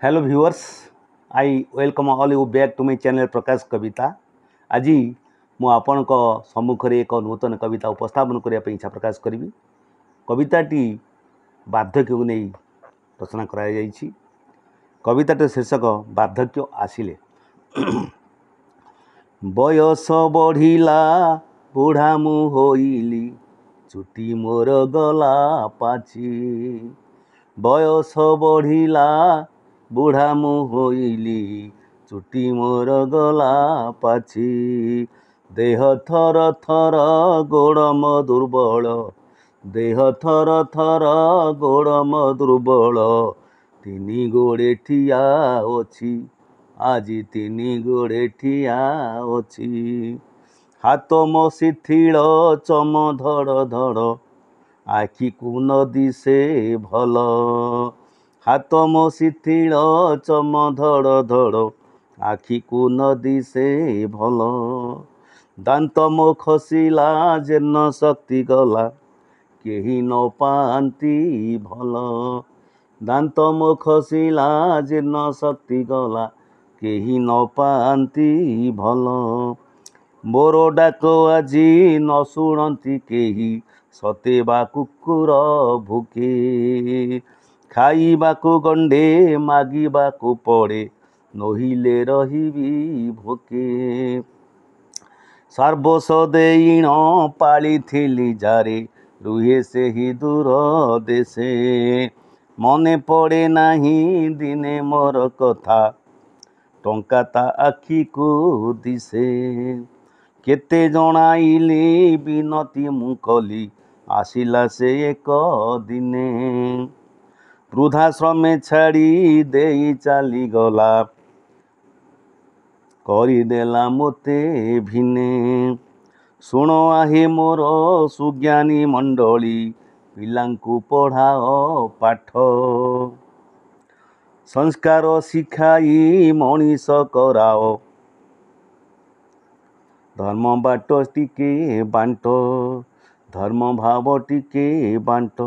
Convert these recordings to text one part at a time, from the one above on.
Hello viewers, I welcome all you back to my channel Prakash Kavita. आज मु आपण सम्मुख एक नूतन कविता उपस्थापन करने इच्छा प्रकाश करी। कविताटी वार्धक्य को नहीं रचना कर कविताटी शीर्षक वार्धक्य आसिले। बयस बढ़िला बुढ़ा मु होइली, चुटी मोर गला पाची। बयस बढ़िला बुढ़ा मु होइली, चुटी मोर गला पाची। देह थर थर गोड़ म दुर्बल, देह थर थर गोड़ म दुर्बल। तिनी गोड़े ठिया अछि, आजी तिनी गोड़े ठिया अछि। हाथ मो शिथिल चम धड़ धड़, आखि को न दिसे भल। हाथ मो शिथिल चम धड़ धड़, आखि को न दिसे भल। दांत मो खसिला जेन शक्ति गला, केही न पांती भल। दांत मो खसिला जेन शक्ति गला, केही न पांती भल। मोर डाक आजी न शुणती केही, सतेबा कुकुर भुके। खाइबाकु गंडे मागिबाकु पड़े, नहिले रहिबी भोके। सर्वस देईण पाळिथिली जारे, रुहे सेही दूर देशे। मने पड़े नाही दिने मोर कथा, टंका ता आखि को दिसे। केते जणाइली बिनती मु कली, आसिला से एक दिने। वृद्धाश्रमे छाड़ी देई चाली गला, करिदेला मोते भिने। शुण आहे मोर सुज्ञानी मंडली, पिलांकु पढ़ाओ पाठ। संस्कार शिखाई मनीष कराओ, धर्म बाट टिके बांट। धर्म भाव टिके बांट।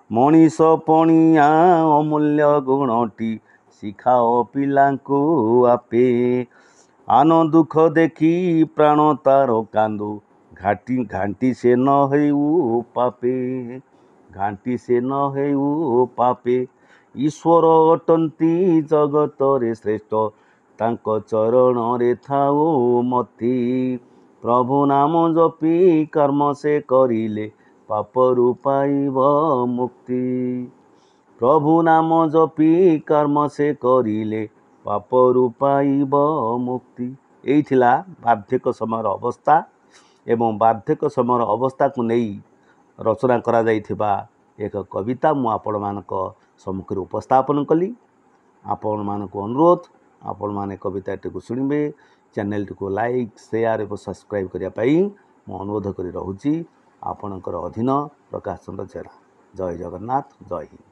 मनीष पणिया अमूल्य गुणटी, शिखाओ पिलांकु आपे। आन दुख देखी प्राण तार कांदो, घाटी से न हेउ पापे। घाटी से न हेउ पापे। ईश्वर अटंती जगत रे श्रेष्ठ, तांको चरण रे थाओ मती। प्रभु नाम जपी कर्म से करिले, पापरु पाइब मुक्ति। प्रभु नाम जपी कर्म से करिले, पापरु पाइब मुक्ति। यही थिला वार्धक्य समय अवस्था एवं वार्धक्य समय अवस्था को नहीं रचना करा जाइथिबा एक कविता मु आपण मानक सम्मुख उपस्थापन कली। आपण मानक अनुरोध, आपण माने कविताटी को सुनिबे, चैनल टी को लाइक शेयर और सब्सक्राइब करिया पाई मु अनुरोध करी रहूची। आपणकर अधीन प्रकाश चंद्र चेरा। जय जगन्नाथ, जय हिंद।